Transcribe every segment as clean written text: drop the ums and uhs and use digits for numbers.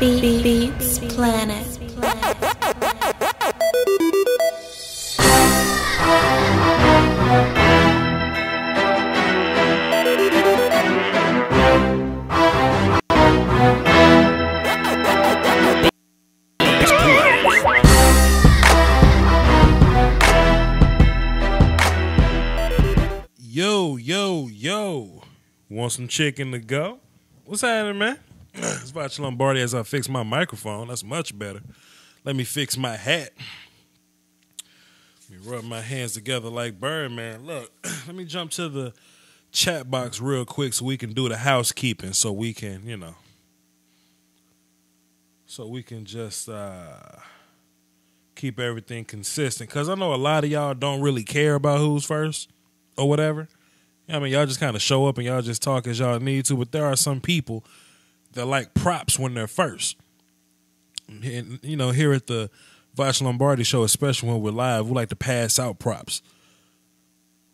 Beats Planet. Yo. Want some chicken to go? What's happening, man? It's Voch Lombardi as I fix my microphone. That's much better. Let me fix my hat. Let me rub my hands together like Birdman. Look, let me jump to the chat box real quick so we can do the housekeeping so we can, just keep everything consistent. Because I know a lot of y'all don't really care about who's first or whatever. I mean, y'all just kind of show up and y'all just talk as y'all need to, but there are some people that like props when they're first. And, here at the Voch Lombardi show, especially when we're live, we like to pass out props.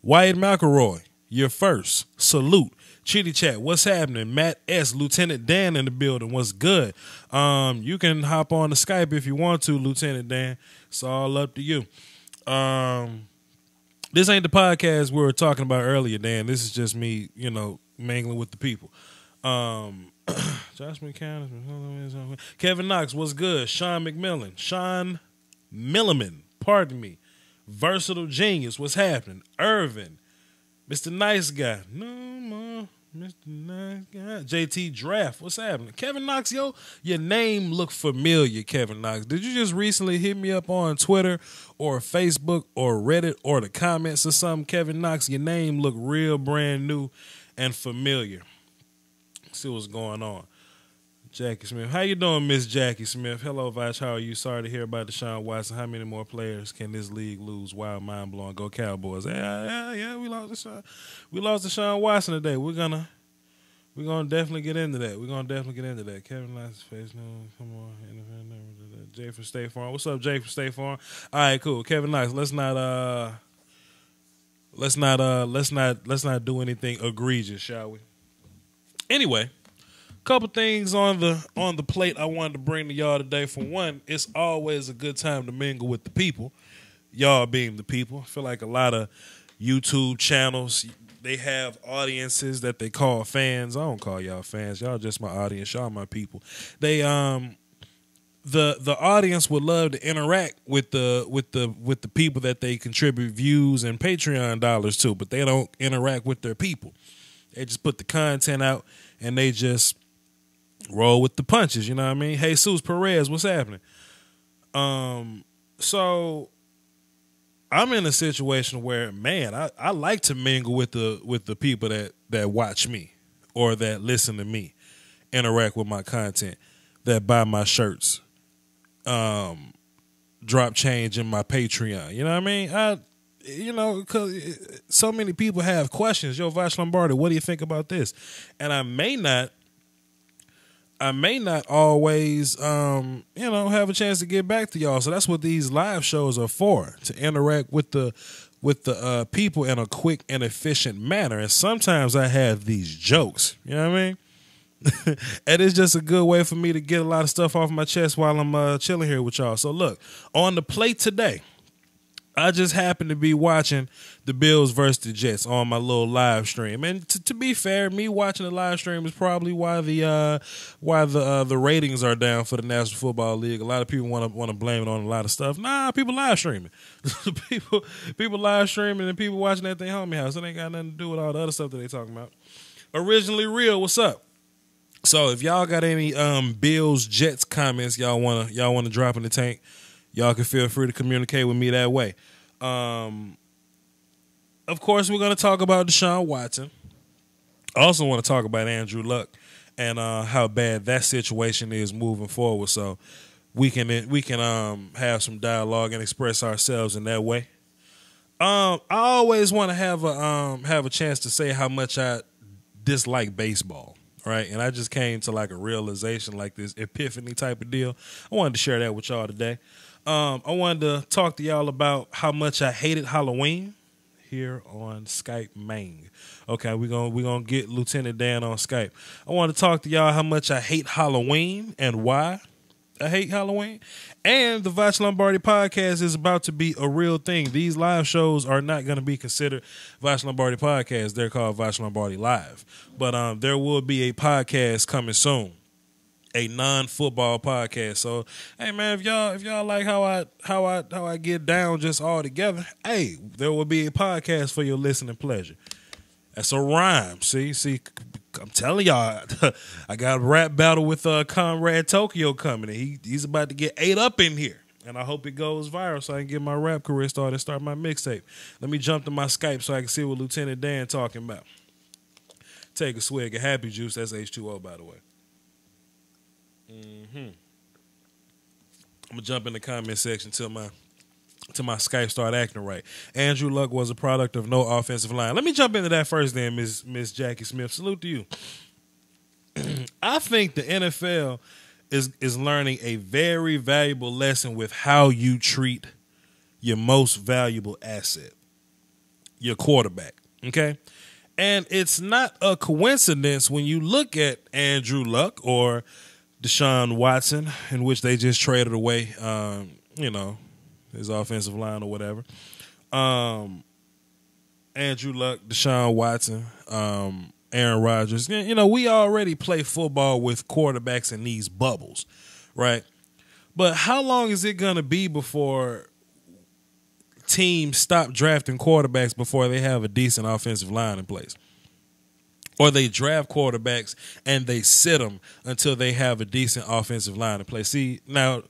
Wyatt McElroy, you're first. Salute. Chitty Chat, what's happening? Matt S., Lieutenant Dan in the building. What's good? You can hop on the Skype if you want to, Lieutenant Dan. It's all up to you. This ain't the podcast we were talking about earlier, Dan. This is just me, mangling with the people. Josh McCann, Kevin Knox, what's good? Sean Milliman, pardon me. Versatile Genius, what's happening? Irvin, Mr. Nice Guy, no more, Mr. Nice Guy. JT Draft, what's happening? Kevin Knox, your name look familiar, Kevin Knox. Did you just recently hit me up on Twitter or Facebook or Reddit or the comments or something? Kevin Knox, your name look real brand new and familiar. See what's going on. Jackie Smith. How you doing, Miss Jackie Smith? Hello, Voch. How are you? Sorry to hear about Deshaun Watson. How many more players can this league lose? Wild, mind-blowing. Go Cowboys. Yeah, we lost Deshaun Watson today. We're gonna definitely get into that. Kevin Knox face no. Come on. Jay from State Farm. What's up, Jay from State Farm? All right, cool. Kevin Knox, let's not do anything egregious, shall we? Anyway, couple things on the plate I wanted to bring to y'all today. For one, it's always a good time to mingle with the people, y'all being the people. I feel like a lot of YouTube channels, they have audiences that they call fans. I don't call y'all fans. Y'all just my audience. Y'all my people. They the audience would love to interact with the people that they contribute views and Patreon dollars to, but they don't interact with their people. They just put the content out and they just roll with the punches, you know what I mean? Jesus Perez, what's happening? So I'm in a situation where, man, I like to mingle with the people that watch me or that listen to me, interact with my content, that buy my shirts, drop change in my Patreon. You know what I mean? Because so many people have questions. Yo, Voch Lombardi, what do you think about this? And I may not always, have a chance to get back to y'all. So that's what these live shows are for, to interact with the people in a quick and efficient manner. And sometimes I have these jokes, you know what I mean? And it's just a good way for me to get a lot of stuff off my chest while I'm chilling here with y'all. So look, on the plate today, I just happened to be watching the Bills versus the Jets on my little live stream, and to be fair, me watching the live stream is probably why the ratings are down for the National Football League. A lot of people want to blame it on a lot of stuff. Nah, people live streaming, people live streaming, and people watching at their homie house. It ain't got nothing to do with all the other stuff that they talking about. Originally Real, what's up? So if y'all got any Bills Jets comments y'all wanna drop in the tank, y'all can feel free to communicate with me that way. Of course, we're going to talk about Deshaun Watson. I also want to talk about Andrew Luck and how bad that situation is moving forward. So we can have some dialogue and express ourselves in that way. I always want to have a chance to say how much I dislike baseball. Right, and I just came to like a realization, like this epiphany type of deal. I wanted to share that with y'all today. I wanted to talk to y'all about how much I hated Halloween. here on Skype main. Okay, we're gonna get Lieutenant Dan on Skype. I want to talk to y'all how much I hate Halloween and why I hate Halloween. And the Voch Lombardi podcast is about to be a real thing. These live shows are not going to be considered Voch Lombardi podcast. They're called Voch Lombardi Live. But there will be a podcast coming soon. A non-football podcast. So, hey man, if y'all like how I get down just all together, hey, there will be a podcast for your listening pleasure. That's a rhyme. See, I'm telling y'all, I got a rap battle with Conrad Tokyo coming. He's about to get ate up in here, and I hope it goes viral so I can get my rap career started and start my mixtape. Let me jump to my Skype so I can see what Lieutenant Dan talking about. Take a swig of Happy Juice. That's H2O, by the way. I'm gonna jump in the comment section till my Skype start acting right. Andrew Luck was a product of no offensive line. Let me jump into that first then, Miss Jackie Smith. Salute to you. I think the NFL is learning a very valuable lesson with how you treat your most valuable asset, your quarterback. Okay? And it's not a coincidence when you look at Andrew Luck or Deshaun Watson, in which they just traded away, his offensive line or whatever. Andrew Luck, Deshaun Watson, Aaron Rodgers. We already play football with quarterbacks in these bubbles, right? But how long is it going to be before teams stop drafting quarterbacks before they have a decent offensive line in place? Or they draft quarterbacks and they sit them until they have a decent offensive line in place. See, now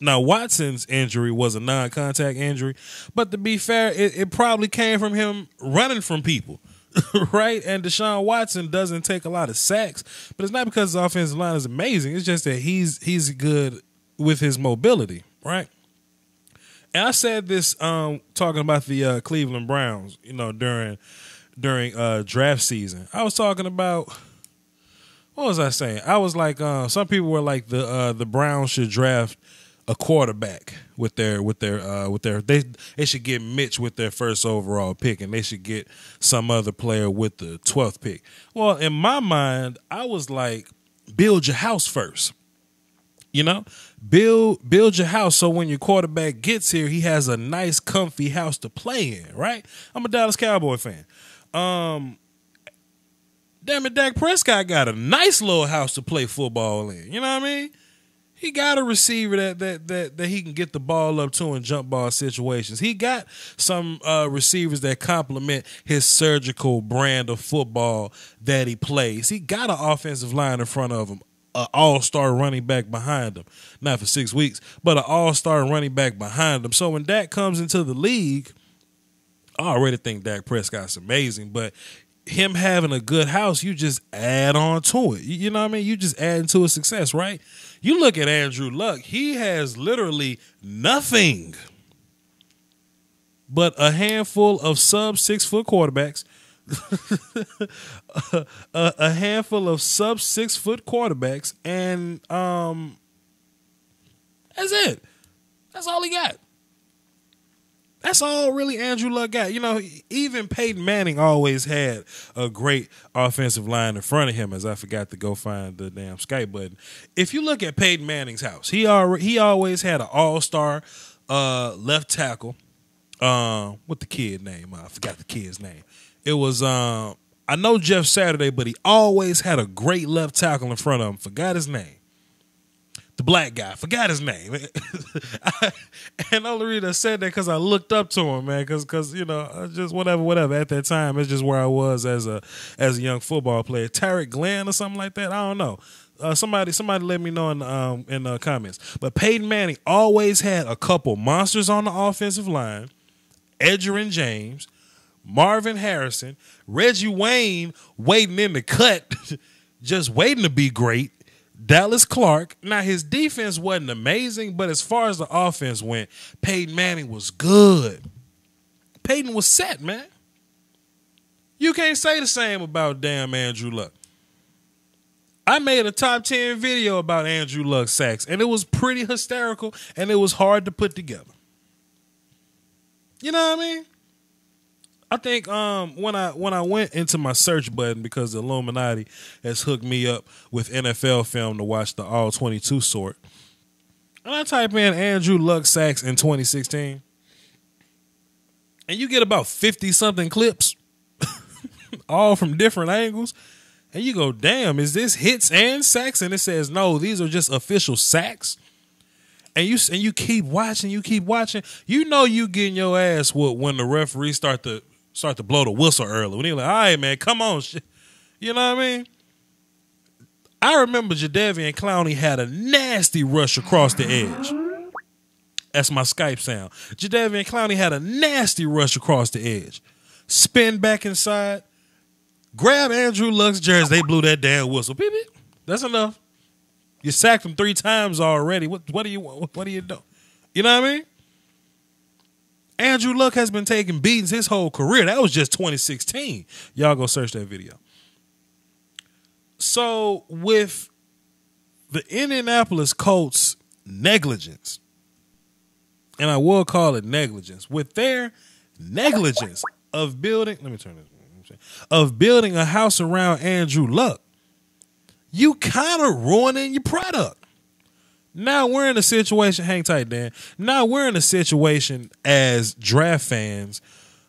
Watson's injury was a non-contact injury, but to be fair, it probably came from him running from people, right? And Deshaun Watson doesn't take a lot of sacks, but it's not because his offensive line is amazing. It's just that he's good with his mobility, right? And I said this talking about the Cleveland Browns, during draft season. I was talking about, what was I saying? I was like, some people were like the Browns should draft a quarterback with their they should get Mitch with their first overall pick, and they should get some other player with the 12th pick. Well, in my mind, I was like, build your house first. Build your house so when your quarterback gets here, he has a nice, comfy house to play in, right? I'm a Dallas Cowboy fan. Damn it, Dak Prescott got a nice little house to play football in. You know what I mean? He got a receiver that he can get the ball up to in jump ball situations. He got some receivers that complement his surgical brand of football that he plays. He got an offensive line in front of him, an all-star running back behind him. Not for 6 weeks, but an all-star running back behind him. So when Dak comes into the league, I already think Dak Prescott's amazing, but him having a good house, you just add on to it. You know what I mean? You just add into his success, right? You look at Andrew Luck, he has literally nothing but a handful of sub-6 foot quarterbacks, a handful of sub-6 foot quarterbacks, and that's it. That's all he got. That's all really Andrew Luck got. Even Peyton Manning always had a great offensive line in front of him, as I forgot to go find the damn Skype button. If you look at Peyton Manning's house, he always had an all-star left tackle. What the kid name? I forgot the kid's name. It was, I know Jeff Saturday, but he always had a great left tackle in front of him. Forgot his name. The black guy, forgot his name. And the only reason I said that because I looked up to him, man, because just whatever. At that time, it's just where I was as a young football player. Tarek Glenn or something like that. I don't know. Somebody let me know in the comments. But Peyton Manning always had a couple monsters on the offensive line. Edgerrin James, Marvin Harrison, Reggie Wayne waiting in the cut, just waiting to be great. Dallas Clark. Now, his defense wasn't amazing, but as far as the offense went, Peyton Manning was good. Peyton was set, man. You can't say the same about damn Andrew Luck. I made a top 10 video about Andrew Luck sacks, and it was pretty hysterical, and it was hard to put together. You know what I mean? I think when I went into my search button, because the Illuminati has hooked me up with NFL film to watch the all 22 sort, and I type in Andrew Luck sacks in 2016, and you get about 50 something clips, all from different angles, and you go, damn, is this hits and sacks? And it says no, these are just official sacks. And you keep watching, you know you getting your ass whooped when the referees start to blow the whistle early. When they're like, all right, man, come on. You know what I mean? I remember Jadeveon Clowney had a nasty rush across the edge. That's my Skype sound. Jadeveon Clowney had a nasty rush across the edge. Spin back inside. Grab Andrew Luck's jersey. They blew that damn whistle. Beep, beep. That's enough. You sacked him 3 times already. What do you do? You know what I mean? Andrew Luck has been taking beatings his whole career. That was just 2016. Y'all go search that video. So with the Indianapolis Colts negligence, and I will call it negligence, with their negligence of building, of building a house around Andrew Luck, you kind of ruining your product. Now we're in a situation, hang tight, Dan. Now we're in a situation as draft fans.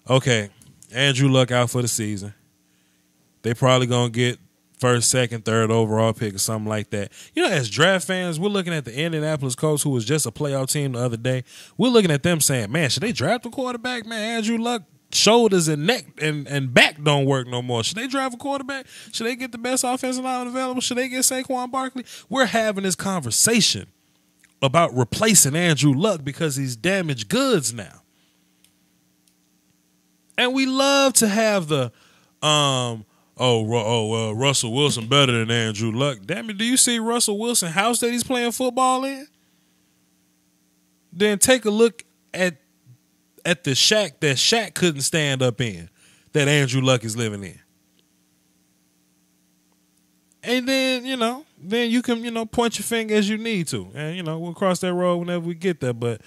Okay, Andrew Luck out for the season. They probably going to get first, second, third overall pick or something like that. You know, as draft fans, we're looking at the Indianapolis Colts, who was just a playoff team the other day. We're looking at them saying, man, should they draft a quarterback? Man, Andrew Luck, shoulders and neck and back don't work no more. Should they draft a quarterback? Should they get the best offensive line available? Should they get Saquon Barkley? We're having this conversation about replacing Andrew Luck because he's damaged goods now. And we love to have the Russell Wilson better than Andrew Luck. Damn it, do you see Russell Wilson house that he's playing football in? Then take a look at the shack that Shaq couldn't stand up in, that Andrew Luck is living in. And then, then you can, point your finger as you need to. And, we'll cross that road whenever we get there. But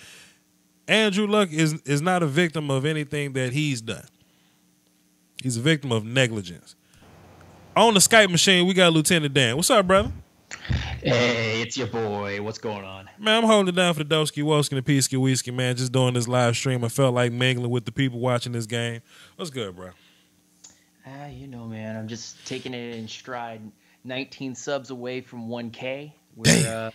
Andrew Luck is not a victim of anything that he's done. He's a victim of negligence. On the Skype machine, we got Lieutenant Dan. What's up, brother? Hey, it's your boy. What's going on? Man, I'm holding it down for the Doski, Woski, and the Peasky Whiskey, man. Just doing this live stream. I felt like mingling with the people watching this game. What's good, bro? Man, I'm just taking it in stride. 19 subs away from 1K. We're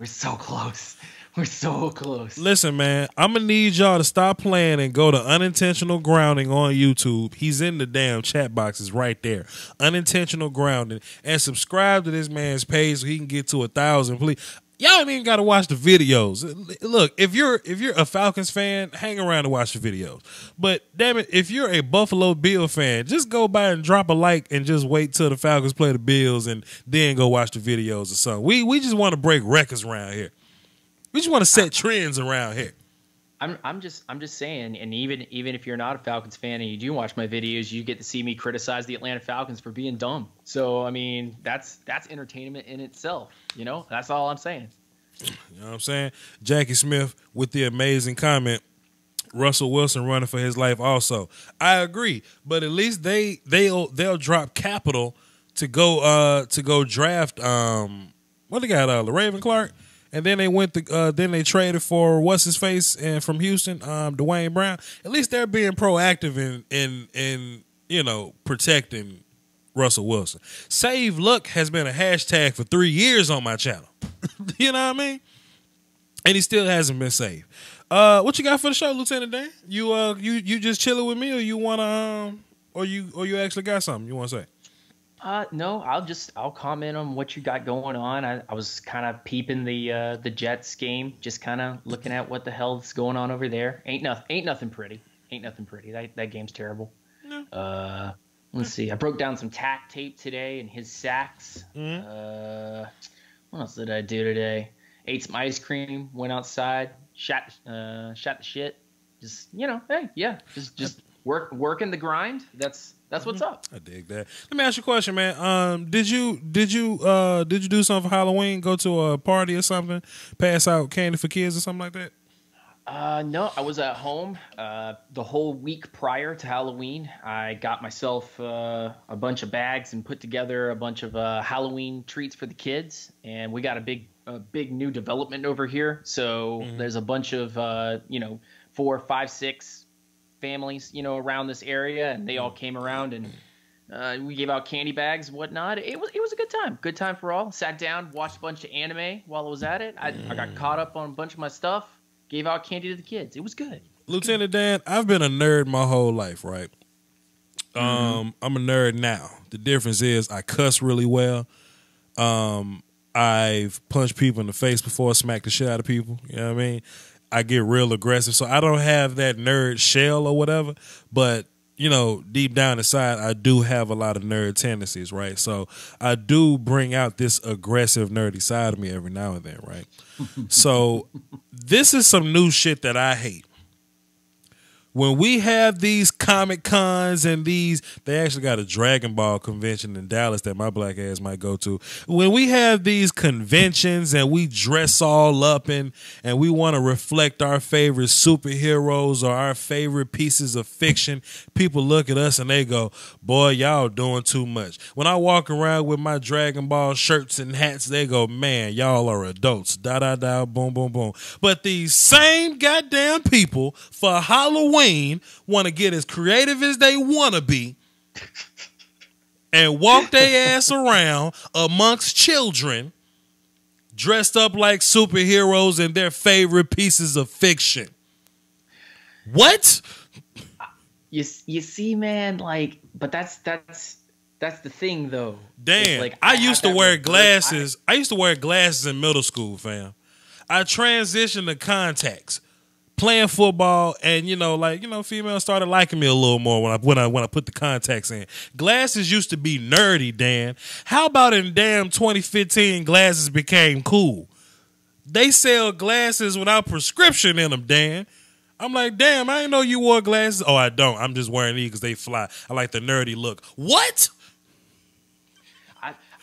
so close. We're so close. Listen, man, I'm going to need y'all to stop playing and go to Unintentional Grounding on YouTube. He's in the damn chat boxes right there. Unintentional Grounding. And subscribe to this man's page so he can get to 1,000, please. Y'all ain't even got to watch the videos. Look, if you're a Falcons fan, hang around and watch the videos. But damn it, if you're a Buffalo Bill fan, just go by and drop a like and just wait till the Falcons play the Bills and then go watch the videos or something. We just want to break records around here. We just want to set trends around here. I'm just saying, and even if you're not a Falcons fan and you do watch my videos, you get to see me criticize the Atlanta Falcons for being dumb. So I mean, that's entertainment in itself. That's all I'm saying. You know what I'm saying? Jackie Smith with the amazing comment. Russell Wilson running for his life also. I agree, but at least they'll drop capital to go draft what they got, Raven Clark. And then they traded for what's his face and from Houston, Dwayne Brown. At least they're being proactive in protecting Russell Wilson. Save Luck has been a hashtag for 3 years on my channel. You know what I mean? And he still hasn't been saved. What you got for the show, Lieutenant Dan? You just chilling with me, or you wanna or you actually got something you want to say? No, I'll comment on what you got going on. I was kind of peeping the Jets game, just kind of looking at what the hell's going on over there. Ain't nothing pretty. That game's terrible. No. Let's see. I broke down some tack tape today and his sacks. Mm-hmm. What else did I do today? Ate some ice cream. Went outside. Shot the shit. Just just working the grind. That's what's up. I dig that. Let me ask you a question, man. Did you do something for Halloween? Go to a party or something? Pass out candy for kids or something like that? No, I was at home the whole week prior to Halloween. I got myself a bunch of bags and put together a bunch of Halloween treats for the kids. And we got a big new development over here. So there's a bunch of 4, 5, 6 families around this area, and they all came around and we gave out candy bags and whatnot. It was a good time for all. Sat down, watched a bunch of anime while I was at it. I got caught up on a bunch of my stuff. Gave out candy to the kids. It was good. Lieutenant Dan, I've been a nerd my whole life, right? I'm a nerd now. The difference is I cuss really well. I've punched people in the face before, smacked the shit out of people. You know what I mean? I get real aggressive. So I don't have that nerd shell or whatever, but deep down inside, I do have a lot of nerd tendencies, right? So I do bring out this aggressive, nerdy side of me every now and then, right? So this is some new shit that I hate. When we have these Comic Cons and they actually got a Dragon Ball convention in Dallas that my black ass might go to. When we have these conventions and we dress all up and we want to reflect our favorite superheroes or our favorite pieces of fiction, people look at us and they go, boy, y'all doing too much. When I walk around with my Dragon Ball shirts and hats, they go, man, y'all are adults. Da, da, da, boom, boom, boom. But these same goddamn people for Halloween want to get as creative as they want to be and walk their ass around amongst children dressed up like superheroes in their favorite pieces of fiction. What? You see, man, but that's the thing, though. Damn, I used to wear glasses. I used to wear glasses in middle school, fam. I transitioned to contacts. Playing football, and females started liking me a little more when I put the contacts in. Glasses used to be nerdy, Dan. How about in damn 2015 glasses became cool? They sell glasses without prescription in them, Dan. I'm like, damn, I didn't know you wore glasses. Oh, I don't. I'm just wearing these because they fly. I like the nerdy look. What?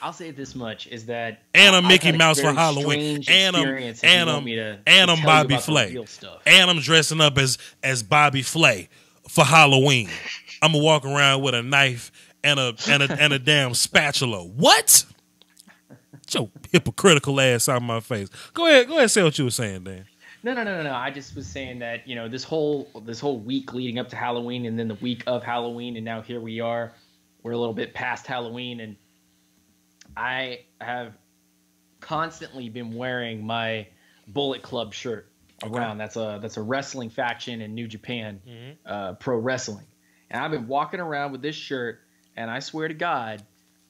I'll say this much is that and I'm Mickey Mouse for Halloween, and I'm Bobby Flay, and I'm dressing up as Bobby Flay for Halloween. I'm gonna walk around with a knife and a damn spatula. What? Get your hypocritical ass out of my face. Go ahead, say what you were saying, Dan. No. I just was saying that this whole week leading up to Halloween, and then the week of Halloween, and now here we are. We're a little bit past Halloween, and I have constantly been wearing my Bullet Club shirt around. That's a wrestling faction in New Japan, pro wrestling. And I've been walking around with this shirt, and I swear to God,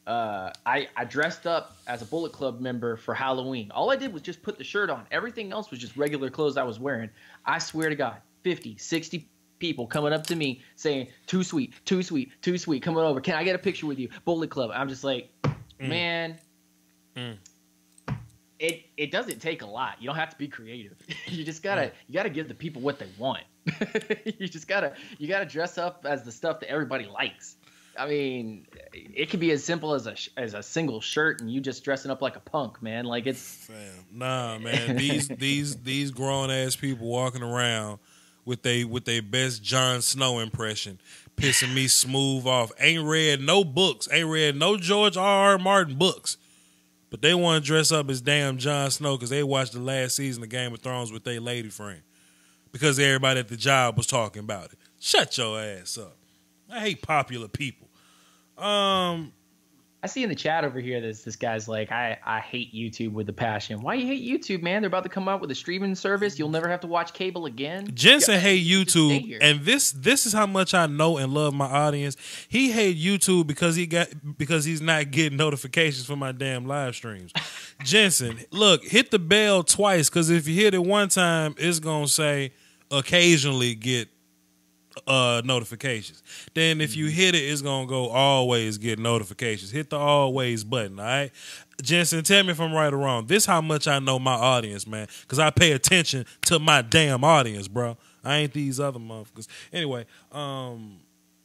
I dressed up as a Bullet Club member for Halloween. All I did was just put the shirt on. Everything else was just regular clothes I was wearing. I swear to God, 50, 60 people coming up to me saying, too sweet, coming over. Can I get a picture with you? Bullet Club. I'm just like, man, it doesn't take a lot. You don't have to be creative. You just gotta give the people what they want. You gotta dress up as the stuff that everybody likes. I mean, it could be as simple as a single shirt and you just dressing up like a punk, man. Like it's nah, man. These grown ass people walking around with they best Jon Snow impression, pissing me smooth off. Ain't read no books. Ain't read no George R. Martin books. But they want to dress up as damn Jon Snow because they watched the last season of Game of Thrones with their lady friend. Because everybody at the job was talking about it. Shut your ass up. I hate popular people. I see in the chat over here that this guy's like, I hate YouTube with a passion. Why you hate YouTube, man? They're about to come out with a streaming service. You'll never have to watch cable again. Jensen hate YouTube, and this is how much I know and love my audience. He hate YouTube because he's not getting notifications for my damn live streams. Jensen, look, hit the bell twice because if you hit it one time, it's gonna say occasionally get notifications. Then if you hit it, it's gonna go always get notifications. Hit the always button. All right, Jensen, tell me if I'm right or wrong. This how much I know my audience, man, because I pay attention to my damn audience, bro. I ain't these other motherfuckers. Anyway,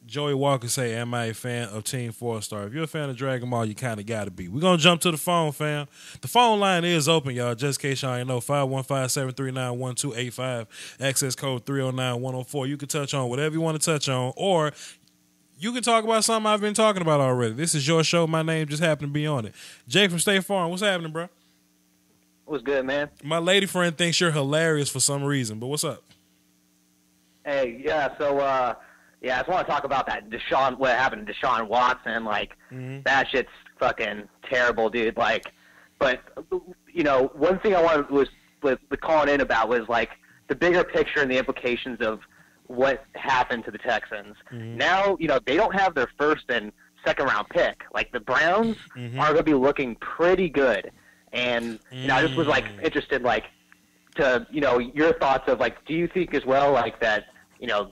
Joey Walker say, am I a fan of Team 4-Star? If you're a fan of Dragon Ball, you kind of got to be. We're going to jump to the phone, fam. The phone line is open, y'all. Just in case y'all ain't know, 515-739-1285. Access code 309-104. You can touch on whatever you want to touch on, or you can talk about something I've been talking about already. This is your show. My name just happened to be on it. Jay from State Farm, what's happening, bro? What's good, man? My lady friend thinks you're hilarious for some reason, but what's up? Hey, yeah, so, I just want to talk about that what happened to Deshaun Watson. Like, that shit's fucking terrible, dude. Like, but, one thing I wanted was calling in about was, like, the bigger picture and the implications of what happened to the Texans. Now, they don't have their first and second round pick. Like, the Browns are going to be looking pretty good. And, I just was, like, interested, like, to, your thoughts of, like, do you think as well, like, that,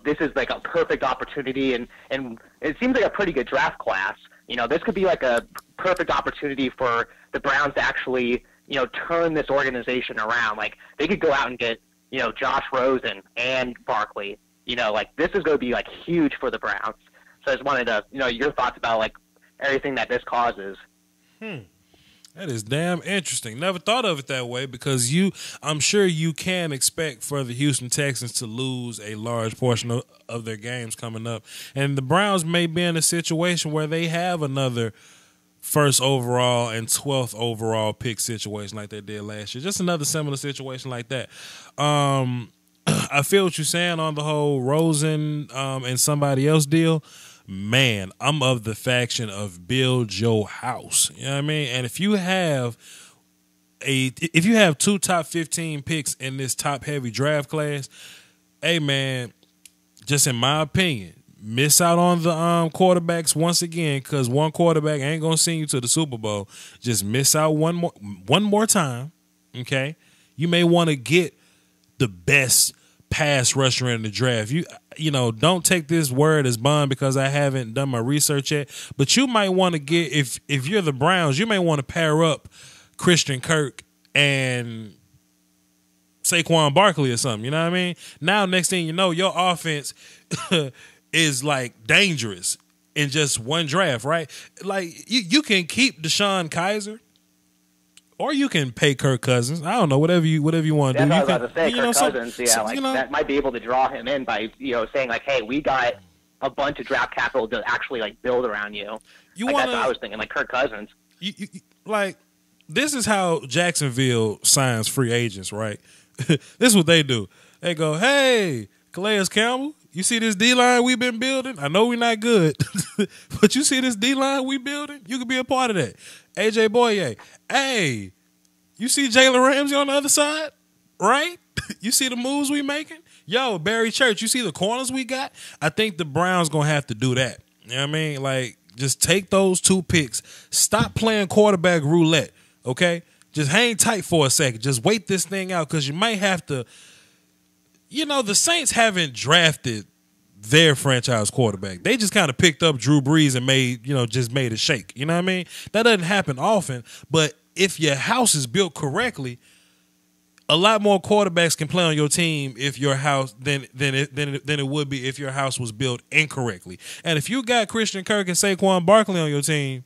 this is, like, a perfect opportunity, and it seems like a pretty good draft class. This could be, like, a perfect opportunity for the Browns to actually, turn this organization around. Like, they could go out and get, Josh Rosen and Barkley. Like, this is going to be, like, huge for the Browns. So I just wanted to, your thoughts about, like, everything that this causes. That is damn interesting. Never thought of it that way, because I'm sure you can expect for the Houston Texans to lose a large portion of their games coming up. And the Browns may be in a situation where they have another first overall and 12th overall pick situation like they did last year. Just another similar situation like that. I feel what you're saying on the whole Rosen and somebody else deal. Man, I'm of the faction of build your house. You know what I mean? And if you have two top 15 picks in this top heavy draft class, hey man, just in my opinion, miss out on the quarterbacks once again, because one quarterback ain't gonna send you to the Super Bowl. Just miss out one more time. Okay? You may want to get the best pass rusher in the draft. Don't take this word as bond because I haven't done my research yet, but you might want to get, if you're the Browns, you may want to pair up Christian Kirk and Saquon Barkley or something. You know what I mean? Now, next thing you know, your offense is like dangerous in just one draft, right? Like you can keep Deshaun Kaiser, or you can pay Kirk Cousins. I don't know, whatever you want to do. That's what I was about to say. Kirk Cousins, that might be able to draw him in by saying like, hey, we got a bunch of draft capital to actually like build around you. That's what I was thinking, like Kirk Cousins. Like, this is how Jacksonville signs free agents, right? This is what they do. They go, hey, Calais Campbell, you see this D-line we've been building? I know we're not good, but you see this D-line we building? You could be a part of that. AJ Boye, hey, you see Jalen Ramsey on the other side, right? You see the moves we making? Yo, Barry Church, you see the corners we got? I think the Browns going to have to do that. You know what I mean? Like, just take those two picks. Stop playing quarterback roulette, okay? Just hang tight for a second. Just wait this thing out, because you might have to. The Saints haven't drafted their franchise quarterback. They just kind of picked up Drew Brees and made it shake. You know what I mean? That doesn't happen often, but if your house is built correctly, a lot more quarterbacks can play on your team if your house than it would be if your house was built incorrectly. And if you got Christian Kirk and Saquon Barkley on your team,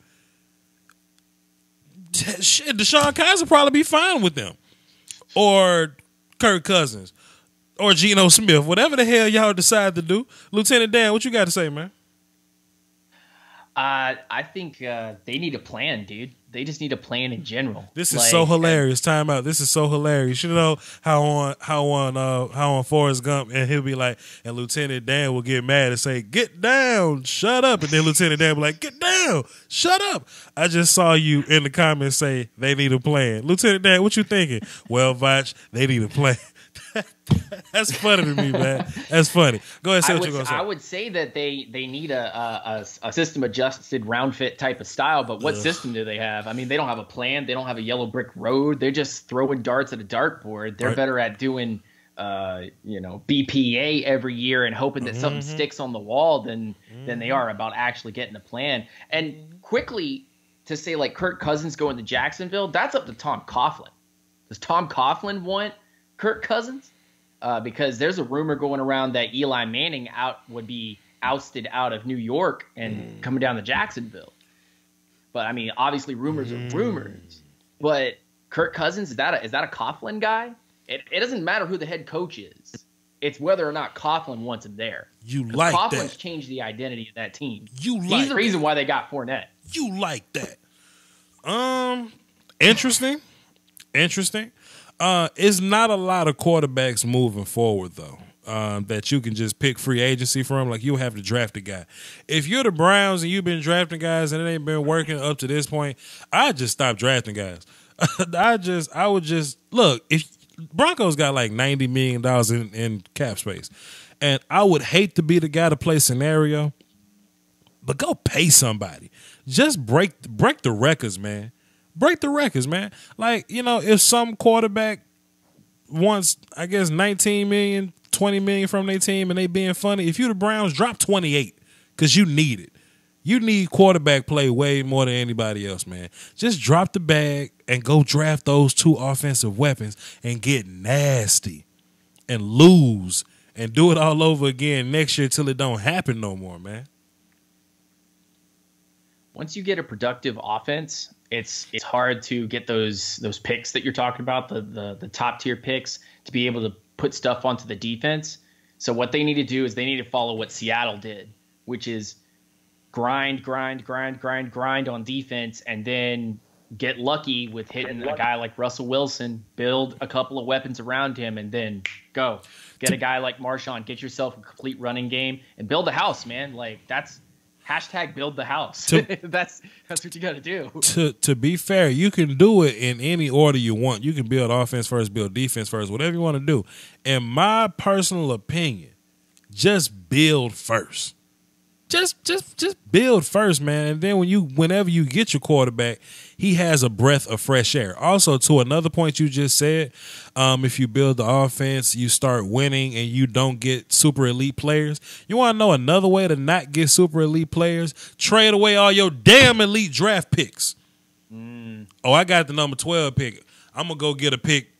shit, Deshaun Kaiser probably be fine with them, or Kirk Cousins, or Geno Smith, whatever the hell y'all decide to do. Lieutenant Dan, what you got to say, man? I think they need a plan, dude. They just need a plan in general. This is so hilarious. Time out. This is so hilarious. You know how on Forrest Gump, and he'll be like, and Lieutenant Dan will get mad and say, "Get down, shut up," and then Lieutenant Dan will be like, "Get down, shut up." I just saw you in the comments say they need a plan. Lieutenant Dan, what you thinking? Well, Voch, they need a plan. That's funny to me, man. That's funny. Go ahead, say what you're going to say. I would say that they need a system adjusted round fit type of style, but what system do they have? I mean, they don't have a plan. They don't have a yellow brick road. They're just throwing darts at a dartboard. They're better at doing BPA every year and hoping that something sticks on the wall than they are about actually getting a plan. And quickly to say, like, Kirk Cousins going to Jacksonville, that's up to Tom Coughlin. Does Tom Coughlin want Kirk Cousins? Because there's a rumor going around that Eli Manning would be ousted out of New York and coming down to Jacksonville. But I mean, obviously rumors are rumors. But Kirk Cousins, is that a Coughlin guy? It doesn't matter who the head coach is. It's whether or not Coughlin wants him there. You like Coughlin's that? changed the identity of that team. He's the reason why they got Fournette. You like that? Interesting. It's not a lot of quarterbacks moving forward though. That you can just pick free agency from. Like, you'll have to draft a guy. If you're the Browns and you've been drafting guys and it ain't been working up to this point, I'd just stop drafting guys. I would just look. If Broncos got like $90 million in cap space, and I would hate to be the guy to play scenario, but go pay somebody. Just break the records, man. Break the records, man. Like, if some quarterback wants, I guess, 19 million, 20 million from their team and they being funny, if you the Browns, drop 28 because you need it. You need quarterback play way more than anybody else, man. Just drop the bag and go draft those 2 offensive weapons and get nasty and lose and do it all over again next year till it don't happen no more, man. Once you get a productive offense, it's hard to get those picks that you're talking about, the top tier picks, to be able to put stuff onto the defense. So what they need to do is they need to follow what Seattle did, which is grind on defense, and then get lucky with hitting a guy like Russell Wilson, build a couple of weapons around him, and then go. Get a guy like Marshawn, get yourself a complete running game, and build a house, man. Like, that's hashtag build the house. That's what you got to do. To be fair, you can do it in any order you want. You can build offense first, build defense first, whatever you want to do. In my personal opinion, just build first. Just build first, man. And then whenever you get your quarterback, he has a breath of fresh air. Also, to another point you just said, if you build the offense, you start winning and you don't get super elite players. You want to know another way to not get super elite players? Trade away all your damn elite draft picks. Oh, I got the number 12 pick. I'm going to go get a pick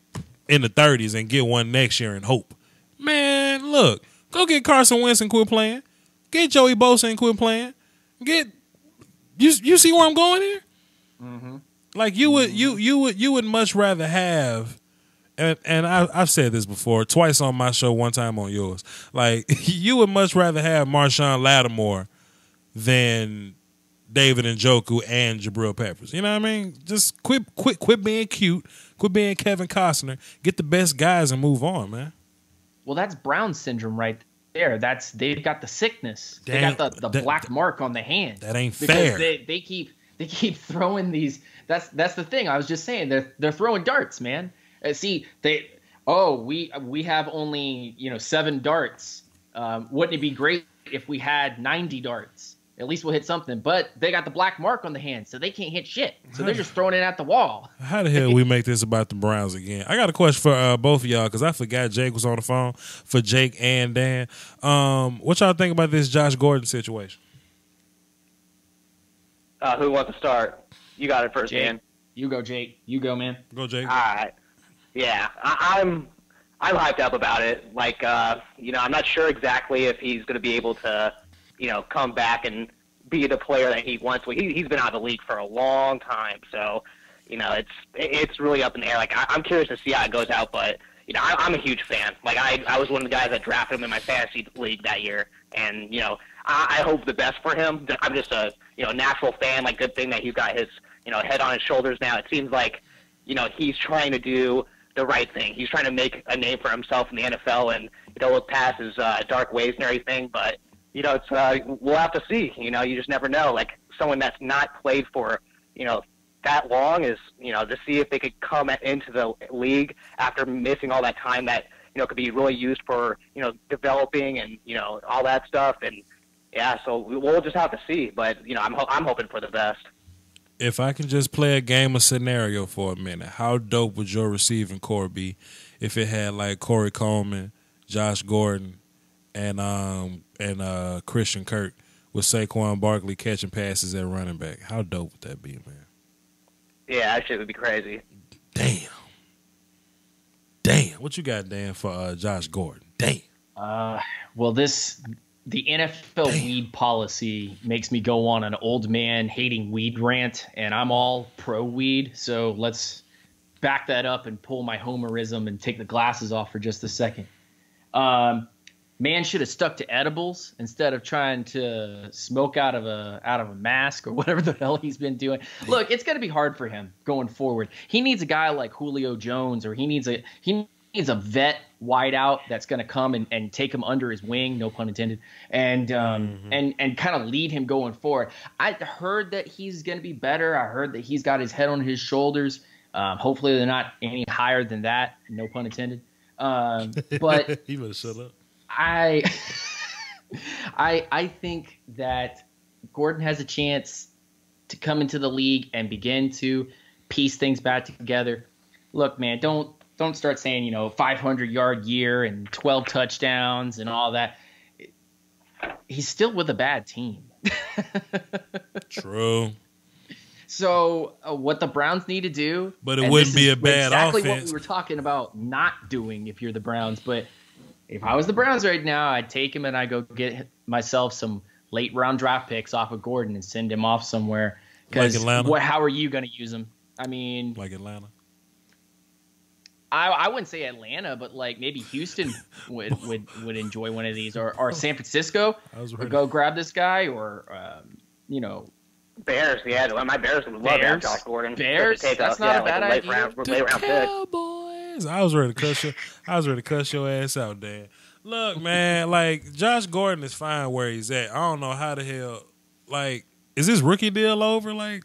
in the 30s and get one next year and hope. Man, look, go get Carson Wentz and quit playing. Get Joey Bosa and quit playing. You see where I'm going here? Mm-hmm. Like, you would much rather have, and I've said this before, twice on my show, one time on yours. Like, you would much rather have Marshawn Lattimore than David Njoku and Jabril Peppers. You know what I mean? Just quit being cute, quit being Kevin Costner, get the best guys and move on, man. Well, that's Brown syndrome right there. They've got the sickness. They got the black mark on the hand. That ain't fair. They keep throwing these. That's the thing. I was just saying they're throwing darts, man. We have only 7 darts. Wouldn't it be great if we had 90 darts? At least we'll hit something. But they got the black mark on the hand, so they can't hit shit. So they're just throwing it at the wall. How the hell we make this about the Browns again? I got a question for both of y'all because I forgot Jake was on the phone, for Jake and Dan. What y'all think about this Josh Gordon situation? Who wants to start? You got it first, Jake. Dan. You go, Jake. You go, man. Go, Jake. All right. Yeah, I'm hyped up about it. Like, I'm not sure exactly if he's going to be able to, come back and be the player that he wants. He's been out of the league for a long time, so it's really up in the air. Like, I'm curious to see how it goes out, but I'm a huge fan. Like, I was one of the guys that drafted him in my fantasy league that year, and I hope the best for him. I'm just a natural fan. Like, good thing that he's got his head on his shoulders now. It seems like he's trying to do the right thing. He's trying to make a name for himself in the NFL and look past his dark ways and everything. But it's we'll have to see. You just never know. Like, someone that's not played for that long is to see if they could come into the league after missing all that time that could be really used for developing and all that stuff. And yeah, so we'll just have to see. But I'm hoping for the best. If I can just play a game of scenario for a minute, how dope would your receiving core be if it had like Corey Coleman, Josh Gordon, and Christian Kirk with Saquon Barkley catching passes at running back? How dope would that be, man? Yeah, that shit would be crazy. Damn. What you got, Dan, for Josh Gordon? Damn. Well, this the NFL weed policy makes me go on an old man hating weed rant, and I'm all pro weed. So let's back that up and pull my homerism and take the glasses off for just a second. Man should have stuck to edibles instead of trying to smoke out of a mask or whatever the hell he's been doing. Look, it's going to be hard for him going forward. He needs a guy like Julio Jones, or he needs a vet wideout that's going to come and take him under his wing, no pun intended, and kind of lead him going forward. I heard that he's going to be better. I heard that he's got his head on his shoulders. Hopefully they're not any higher than that, no pun intended. But you better shut up. I think that Gordon has a chance to come into the league and begin to piece things back together. Look, man, don't start saying, 500-yard year and 12 touchdowns and all that. He's still with a bad team. True. So what the Browns need to do, but it wouldn't be a bad exactly offense. What we were talking about not doing if you're the Browns. But if I was the Browns right now, I'd take him and I'd go get myself some late round draft picks off of Gordon and send him off somewhere. Like Atlanta. How are you going to use him? I mean, like Atlanta. I wouldn't say Atlanta, but like maybe Houston would enjoy one of these, or San Francisco would go grab this guy, or Bears. Yeah, my Bears would love to have Josh Gordon. Bears. That's not a bad idea. Late round Cowboys. I was ready to cuss your ass out, Dan. Look, man, like Josh Gordon is fine where he's at. I don't know how the hell, like. Is this rookie deal over? Like,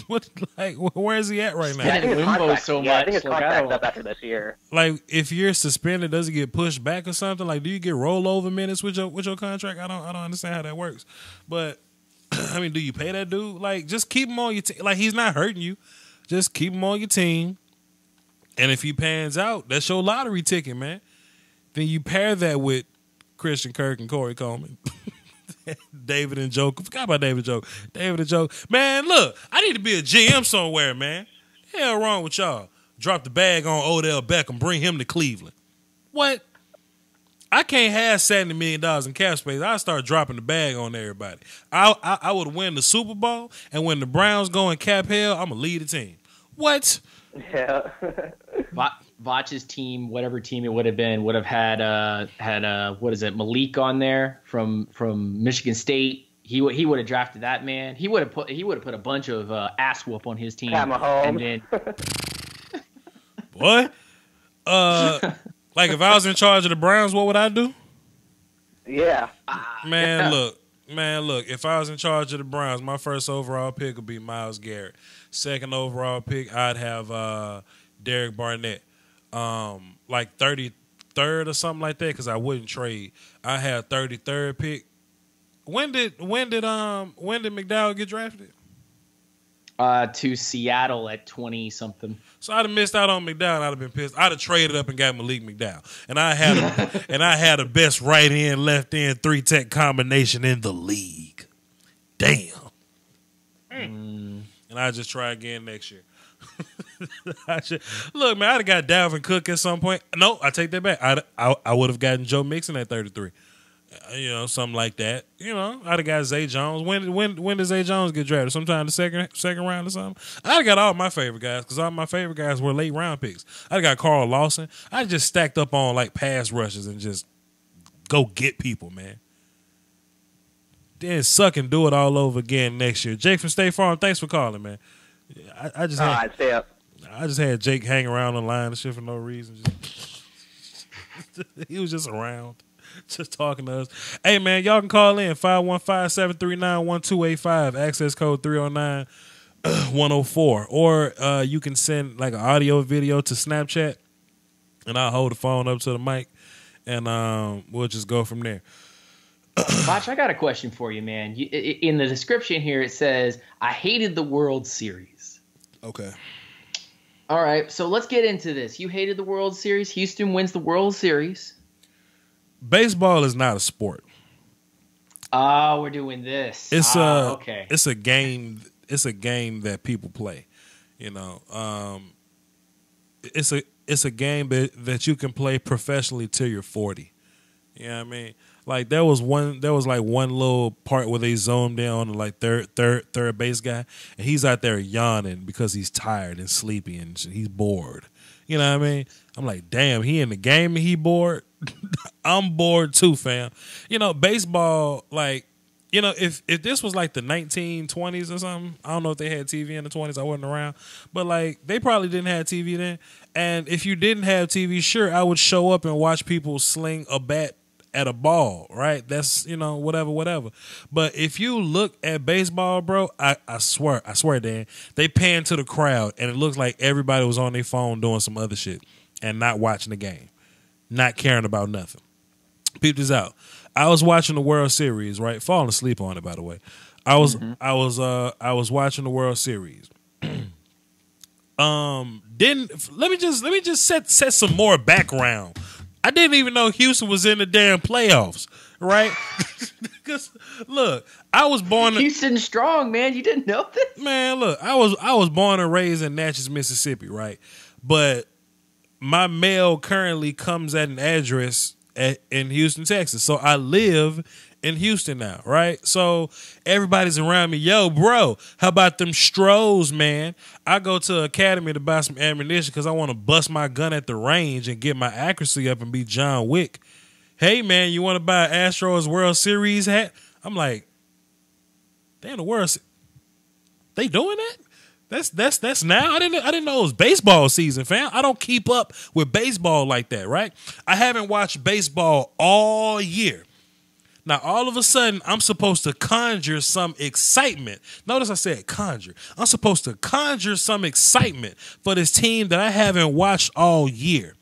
what? Like, where is he at right now? Yeah, I think his contract, so much. I think his contract's up after this year. Like, if you're suspended, does it get pushed back or something? Like, do you get rollover minutes with your contract? I don't understand how that works. But I mean, do you pay that dude? Like, just keep him on your team. Like, he's not hurting you. Just keep him on your team. And if he pans out, that's your lottery ticket, man. Then you pair that with Christian Kirk and Corey Coleman. David and Joke. Forgot about David and Joke. David and Joke. Man, look, I need to be a GM somewhere, man. Hell wrong with y'all. Drop the bag on Odell Beckham. Bring him to Cleveland. What? I can't have $70 million in cap space. I'll start dropping the bag on everybody. I would win the Super Bowl, and when the Browns go in cap hell, I'm going to lead the team. What? Yeah. Voch's team, whatever team it would have been, would have had what is it, Malik on there from Michigan State. He would have drafted that man. He would have put a bunch of ass whoop on his team. And then, what? Like if I was in charge of the Browns, what would I do? Yeah. Man, look. If I was in charge of the Browns, my first overall pick would be Myles Garrett. Second overall pick, I'd have Derek Barnett. Like 33rd or something like that, because I wouldn't trade. I had 33rd pick. When did McDowell get drafted? To Seattle at 20 something. So I'd have missed out on McDowell. I'd have been pissed. I'd have traded up and got Malik McDowell, and I had the best right end, left end, 3-tech combination in the league. Damn. And I just try again next year. Look, man, I'd have got Dalvin Cook at some point. No, I take that back. I would have gotten Joe Mixon at 33. Something like that. I'd have got Zay Jones. When did Zay Jones get drafted? Sometime the second round or something? I'd have got all my favorite guys, because all my favorite guys were late round picks. I'd have got Carl Lawson. I'd just stacked up on like pass rushes and just go get people, man. Then suck and do it all over again next year. Jake from State Farm, thanks for calling, man. I just had Jake hang around on the line and shit for no reason. He was just around, just talking to us. Hey, man, y'all can call in 515-739-1285, access code 309-104. Or you can send like an audio video to Snapchat, and I'll hold the phone up to the mic, and we'll just go from there. Voch, I got a question for you, man. In the description here, it says, I hated the World Series. Okay. All right, so let's get into this. You hated the World Series. Houston wins the World Series. Baseball is not a sport. Oh, we're doing this. Okay. It's a game. It's a game that people play. It's a game that you can play professionally till you're 40. You know what I mean? Like there was like one little part where they zoomed in on the like third base guy, and he's out there yawning because he's tired and sleepy and he's bored. You know what I mean? I'm like, damn, he in the game and he bored. I'm bored too, fam. You know, baseball, like, you know, if this was like the 1920s or something, I don't know if they had TV in the 20s. I wasn't around, but like they probably didn't have TV then. And if you didn't have TV, sure, I would show up and watch people sling a bat at a ball, right? That's, you know, whatever. But if you look at baseball, bro, I swear, Dan, they pan to the crowd and it looks like everybody was on their phone doing some other shit and not watching the game, not caring about nothing. Peep this out. I was watching the World Series, right? Falling asleep on it, by the way. I was watching the World Series. Let me just set some more background. I didn't even know Houston was in the damn playoffs, right? Because look, I was born Houston strong, man. You didn't know this? Man, look, I was born and raised in Natchez, Mississippi, right? But my mail currently comes at an address in Houston, Texas. So I live in Houston now, right? So everybody's around me. Yo, bro, how about them Stros, man? I go to Academy to buy some ammunition because I want to bust my gun at the range and get my accuracy up and be John Wick. Hey, man, you want to buy an Astros World Series hat? I'm like, damn, the World Series. They doing that? That's now. I didn't know it was baseball season, fam. I don't keep up with baseball like that, right? I haven't watched baseball all year. Now, all of a sudden, I'm supposed to conjure some excitement. Notice I said conjure. I'm supposed to conjure some excitement for this team that I haven't watched all year.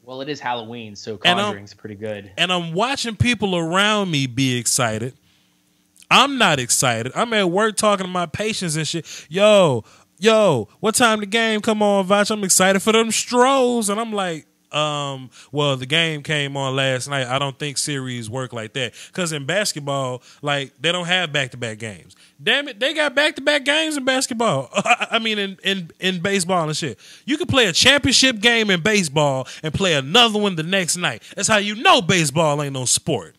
Well, it is Halloween, so conjuring's pretty good. And I'm watching people around me be excited. I'm not excited. I'm at work talking to my patients and shit. Yo, what time the game come on, Voch? I'm excited for them Stros. And I'm like, well, the game came on last night. I don't think series work like that. Because in basketball, like, they don't have back-to-back games. Damn it, they got back-to-back games in basketball. I mean, in baseball and shit. You can play a championship game in baseball and play another one the next night. That's how you know baseball ain't no sport.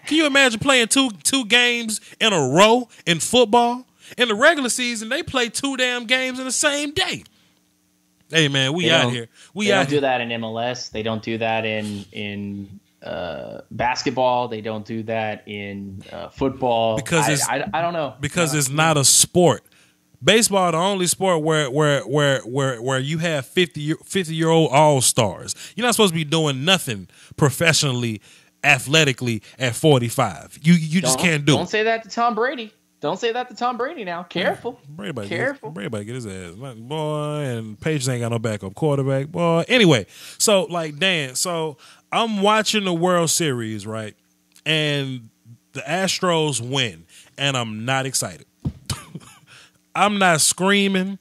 Can you imagine playing two games in a row in football? In the regular season, they play 2 damn games in the same day. Hey, man, we out here. They don't do that in MLS. They don't do that in basketball. They don't do that in football. Because I don't know. Because it's not a sport. Baseball, the only sport where you have 50-year-old all-stars. You're not supposed to be doing nothing professionally, athletically at 45. You just can't do it. Don't say that to Tom Brady. Don't say that to Tom Brady now. Careful. Careful. Brady get his ass. Boy, and Patriots ain't got no backup quarterback. Boy. Anyway, so like Dan, so I'm watching the World Series, right? And the Astros win. And I'm not excited. I'm not screaming.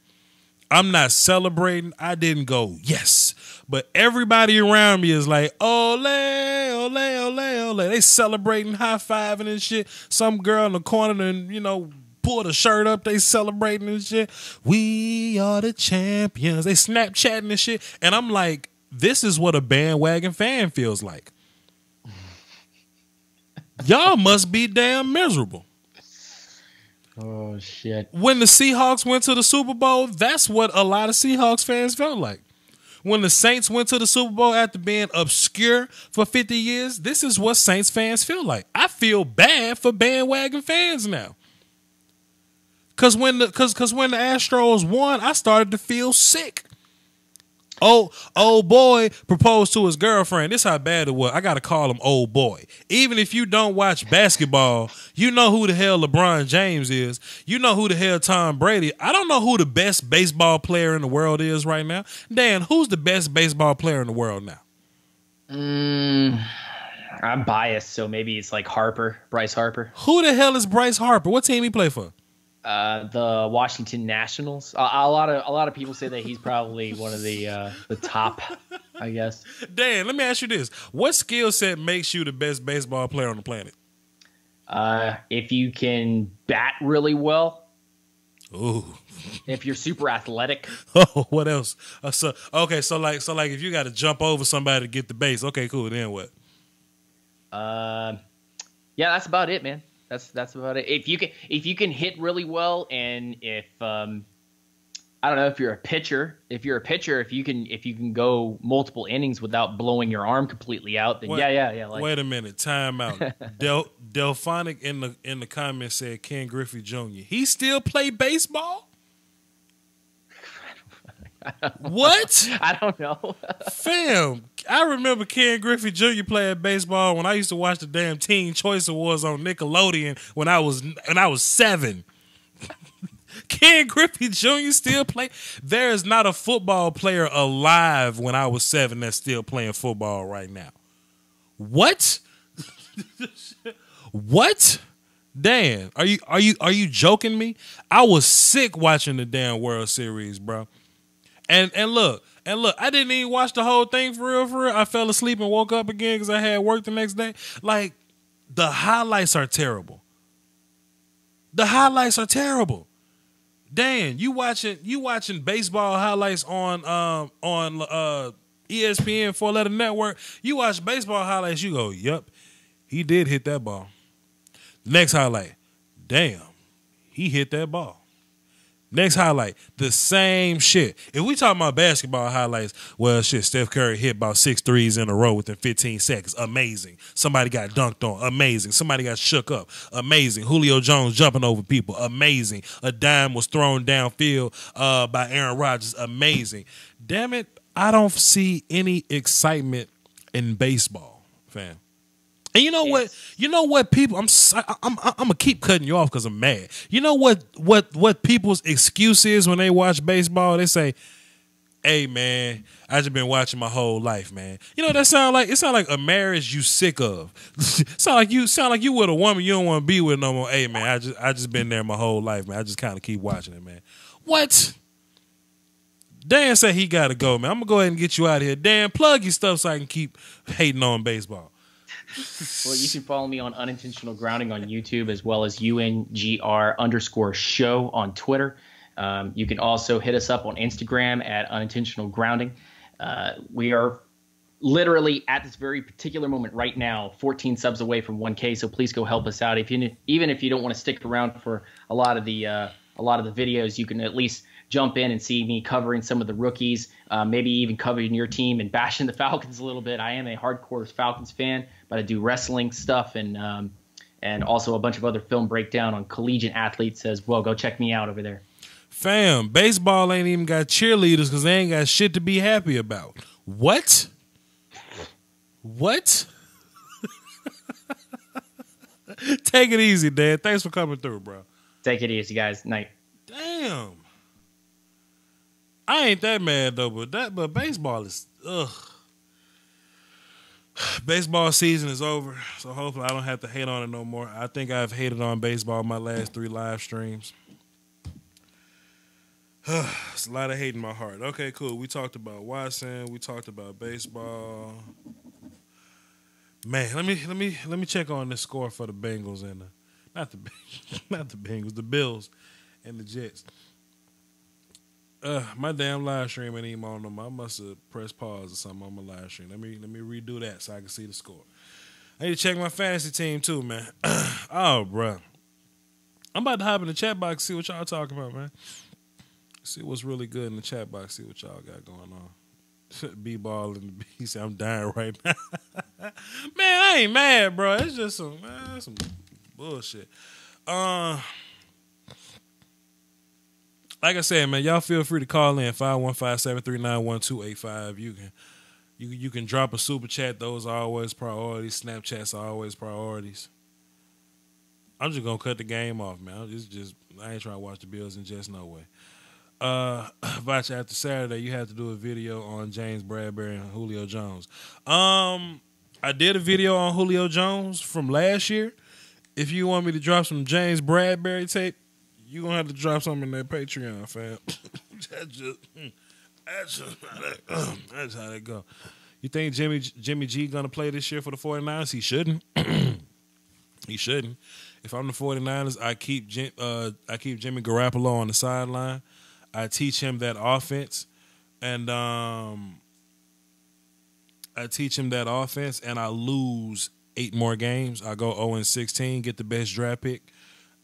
I'm not celebrating. I didn't go, yes. But everybody around me is like, ole, ole, ole, ole. They celebrating, high-fiving and shit. Some girl in the corner and, you know, pulled a shirt up. They celebrating and shit. We are the champions. They Snapchatting and shit. And I'm like, this is what a bandwagon fan feels like. Y'all must be damn miserable. Oh, shit. When the Seahawks went to the Super Bowl, that's what a lot of Seahawks fans felt like. When the Saints went to the Super Bowl after being obscure for 50 years, this is what Saints fans feel like. I feel bad for bandwagon fans now. Because when the Astros won, I started to feel sick. Old boy proposed to his girlfriend. This is how bad it was. I got to call him old boy. Even if you don't watch basketball, you know who the hell LeBron James is. You know who the hell Tom Brady. I don't know who the best baseball player in the world is right now. Dan, who's the best baseball player in the world now? I'm biased, so maybe it's like Bryce Harper. Who the hell is Bryce Harper? What team he play for? The Washington Nationals. A lot of people say that he's probably one of the top, I guess. Dan, let me ask you this: what skill set makes you the best baseball player on the planet? If you can bat really well. Ooh. If you're super athletic. Oh, what else? So like if you got to jump over somebody to get the base. Okay, cool. Then what? Yeah, that's about it, man. That's about it. If you can hit really well, and if I don't know if you're a pitcher, if you can go multiple innings without blowing your arm completely out, then yeah. Like, wait a minute, time out. Delphonic in the comments said Ken Griffey Jr. He still play baseball? What? I don't know. Fam, I remember Ken Griffey Jr. playing baseball when I used to watch the damn Teen Choice Awards on Nickelodeon when I was 7. Ken Griffey Jr. still play. There is not a football player alive when I was 7 that's still playing football right now. What? What? Dan, are you joking me? I was sick watching the damn World Series, bro. And look, I didn't even watch the whole thing for real. I fell asleep and woke up again because I had work the next day. Like, the highlights are terrible. The highlights are terrible. Dan, you watching baseball highlights on ESPN 4-letter network. You watch baseball highlights, you go, "Yep, he did hit that ball." Next highlight, damn, he hit that ball. Next highlight, the same shit. If we talking about basketball highlights, well, shit, Steph Curry hit about 6 threes in a row within 15 seconds. Amazing. Somebody got dunked on. Amazing. Somebody got shook up. Amazing. Julio Jones jumping over people. Amazing. A dime was thrown downfield by Aaron Rodgers. Amazing. Damn it, I don't see any excitement in baseball, fam. And you know what? You know what people? I'm gonna keep cutting you off because I'm mad. You know what people's excuse is when they watch baseball? They say, "Hey man, I just been watching my whole life, man." You know what that sound like? It sound like a marriage you sick of. sound like you with a woman you don't want to be with no more. Hey man, I just been there my whole life, man. I just kind of keep watching it, man. What? Dan said he gotta go, man. I'm gonna go ahead and get you out of here. Dan, plug your stuff so I can keep hating on baseball. Well, you can follow me on Unintentional Grounding on YouTube, as well as UNGR_show on Twitter. You can also hit us up on Instagram at Unintentional Grounding. We are literally at this very particular moment right now 14 subs away from 1K, so please go help us out. Even if you don't want to stick around for a lot of the videos, you can at least jump in and see me covering some of the rookies, maybe even covering your team and bashing the Falcons a little bit. I am a hardcore Falcons fan, but I do wrestling stuff and also a bunch of other film breakdown on collegiate athletes as well. Go check me out over there. Fam, baseball ain't even got cheerleaders because they ain't got shit to be happy about. What? What? Take it easy, Dad. Thanks for coming through, bro. Take it easy, guys. Night. Damn. I ain't that mad though, but baseball is ugh. Baseball season is over, so hopefully I don't have to hate on it no more. I think I've hated on baseball my last 3 live streams. It's a lot of hate in my heart. Okay, cool. We talked about Watson. We talked about baseball. Man, let me check on this score for the Bengals and not the Bengals, the Bills and the Jets. My damn live stream ain't even on no more. I must have pressed pause or something on my live stream. Let me redo that so I can see the score. I need to check my fantasy team too, man. Oh, bro. I'm about to hop in the chat box, see what y'all talking about, man. See what's really good in the chat box, see what y'all got going on. B-ball and the B said I'm dying right now. Man, I ain't mad, bro. It's just some bullshit. Like I said, man, y'all feel free to call in 515-739-1285. You can drop a super chat. Those are always priorities. Snapchats are always priorities. I'm just gonna cut the game off, man. I ain't trying to watch the Bills and Jets no way. Voch, after Saturday, you have to do a video on James Bradbury and Julio Jones. I did a video on Julio Jones from last year. If you want me to drop some James Bradbury tape, you're going to have to drop something in that Patreon, fam. That's how that go. You think Jimmy G going to play this year for the 49ers? He shouldn't. He shouldn't. If I'm the 49ers, I keep Jimmy Garoppolo on the sideline. I teach him that offense, and I lose 8 more games. I go 0-16, get the best draft pick,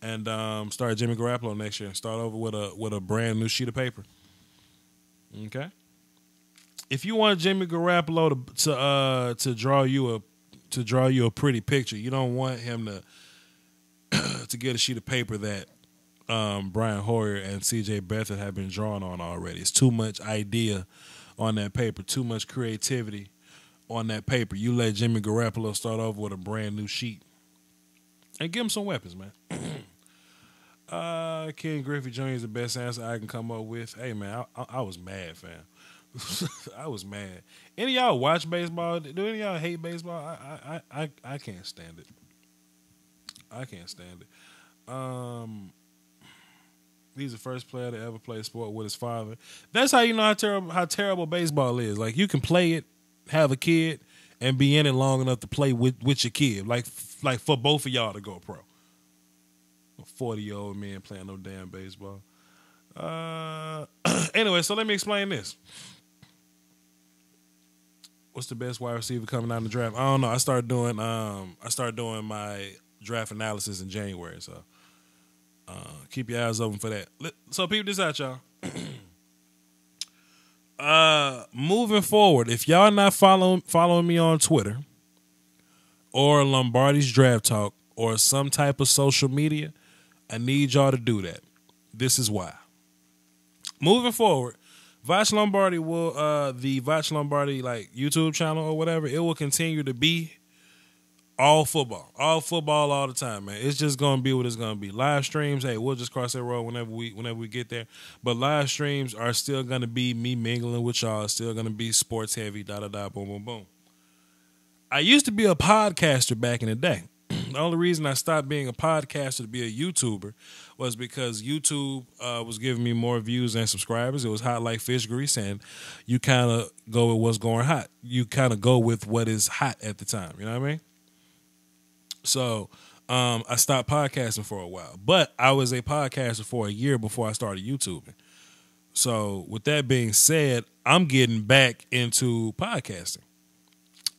and start Jimmy Garoppolo next year. Start over with a brand new sheet of paper. Okay. If you want Jimmy Garoppolo to draw you a pretty picture, you don't want him to get a sheet of paper that Brian Hoyer and C.J. Beathard have been drawing on already. It's too much idea on that paper, too much creativity on that paper. You let Jimmy Garoppolo start over with a brand new sheet and give him some weapons, man. Ken Griffey Jr. is the best answer I can come up with. Hey, man, I was mad, fam. I was mad. Any of y'all watch baseball? Do any of y'all hate baseball? I can't stand it. I can't stand it. He's the first player to ever play sport with his father. That's how you know how terrible baseball is. Like, you can play it, have a kid, and be in it long enough to play with your kid. Like for both of y'all to go pro. A 40-year-old man playing no damn baseball. Anyway, so let me explain this. What's the best wide receiver coming out in the draft? I don't know. I started doing my draft analysis in January, so keep your eyes open for that. So peep this out, y'all. Moving forward, if y'all not following me on Twitter or Lombardi's Draft Talk or some type of social media, I need y'all to do that. This is why. Moving forward, Voch Lombardi will the Voch Lombardi like YouTube channel or whatever, it will continue to be all football all the time, man. It's just gonna be what it's gonna be. Live streams, hey, we'll just cross that road whenever we get there. But live streams are still gonna be me mingling with y'all. It's still gonna be sports heavy. Boom, boom, boom. I used to be a podcaster back in the day. The only reason I stopped being a podcaster to be a YouTuber was because YouTube was giving me more views and subscribers. It was hot like fish grease, and you kind of go with what's going hot. You kind of go with what is hot at the time. You know what I mean? So I stopped podcasting for a while. But I was a podcaster for a year before I started YouTubing. So with that being said, I'm getting back into podcasting.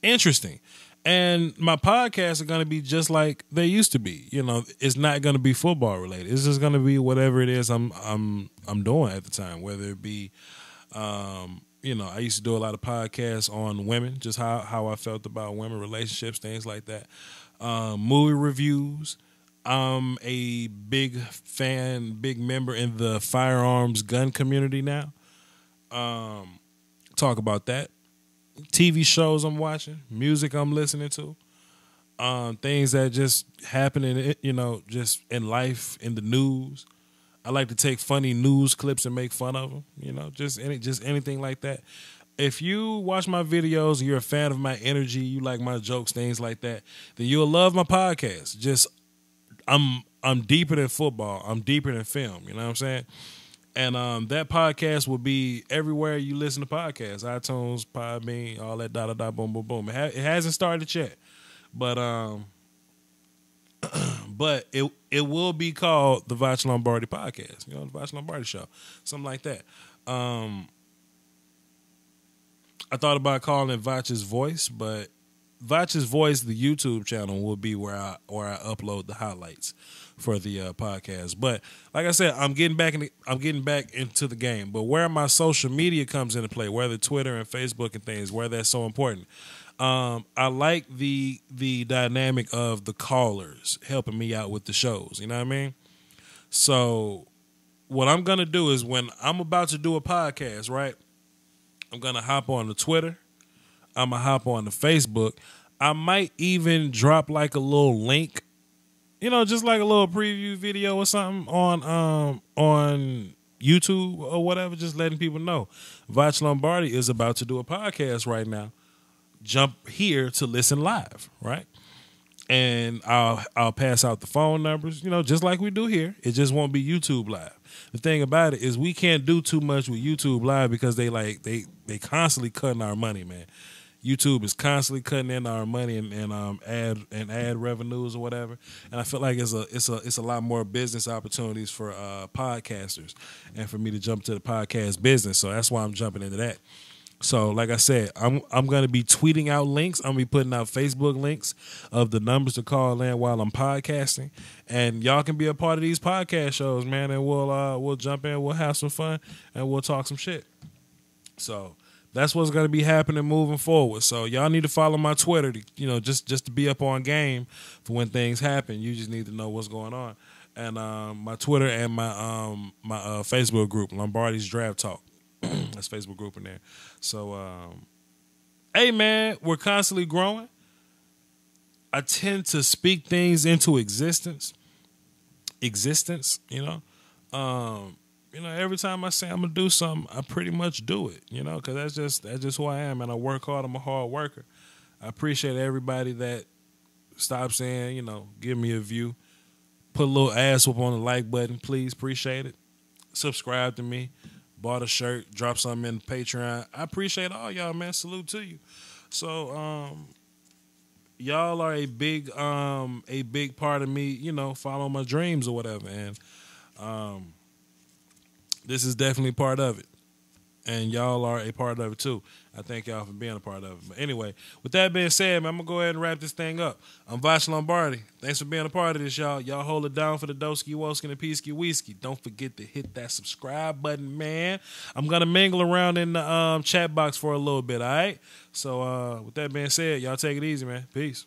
Interesting. And my podcasts are going to be just like they used to be. You know, it's not going to be football related. It's just going to be whatever it is I'm doing at the time. Whether it be, you know, I used to do a lot of podcasts on women, just how I felt about women, relationships, things like that. Movie reviews. I'm a big fan, big member in the firearms gun community now. Talk about that. TV shows I'm watching, music I'm listening to, things that just happen in, you know, just in life, in the news. I like to take funny news clips and make fun of them, you know, just anything like that. If you watch my videos, you're a fan of my energy, you like my jokes, things like that, then you'll love my podcast. Just I'm deeper than football. I'm deeper than film. You know what I'm saying? And that podcast will be everywhere you listen to podcasts, iTunes, Podbean, all that, boom, boom, boom. It hasn't started yet, but it will be called the Voch Lombardi Podcast. You know, the Voch Lombardi Show, something like that. I thought about calling it Voch's Voice, but Voch's Voice, the YouTube channel, will be where I upload the highlights for the podcast. But like I said, I'm getting back into the game. But where my social media comes into play, whether Twitter and Facebook and things, where that's so important, I like the dynamic of the callers helping me out with the shows. You know what I mean? So what I'm gonna do is when I'm about to do a podcast, right? I'm gonna hop on the Twitter. I'm gonna hop on the Facebook. I might even drop like a little link, you know, just like a little preview video or something on YouTube or whatever, just letting people know Voch Lombardi is about to do a podcast right now. Jump here to listen live, right? And I'll pass out the phone numbers, you know, just like we do here. It just won't be YouTube live. The thing about it is we can't do too much with YouTube live because they constantly cutting our money, man. YouTube is constantly cutting in our money and ad revenues or whatever, and I feel like it's a lot more business opportunities for podcasters and for me to jump to the podcast business. So that's why I'm jumping into that. So, like I said, I'm gonna be tweeting out links. I'm gonna be putting out Facebook links of the numbers to call in while I'm podcasting, and y'all can be a part of these podcast shows, man. And we'll jump in, we'll have some fun, and we'll talk some shit. So that's what's gonna be happening moving forward. So y'all need to follow my Twitter, to, just to be up on game for when things happen. You just need to know what's going on, and my Twitter and my Facebook group, Lombardi's Draft Talk. That's Facebook group in there. So, hey man, we're constantly growing. I tend to speak things into existence. Every time I say I'm gonna do something, I pretty much do it. Because that's just who I am, and I work hard. I'm a hard worker. I appreciate everybody that stops saying, give me a view, put a little ass whoop on the like button, please. Appreciate it. Subscribe to me. Bought a shirt, dropped something in Patreon. I appreciate all y'all, man. Salute to you. So, y'all are a big part of me, follow my dreams or whatever. And this is definitely part of it. And y'all are a part of it too. I thank y'all for being a part of it. But anyway, with that being said, man, I'm going to go ahead and wrap this thing up. I'm Voch Lombardi. Thanks for being a part of this, y'all. Y'all hold it down for the Doski Woski and the Peasky Whiskey. Don't forget to hit that subscribe button, man. I'm going to mingle around in the chat box for a little bit, all right? So with that being said, y'all take it easy, man. Peace.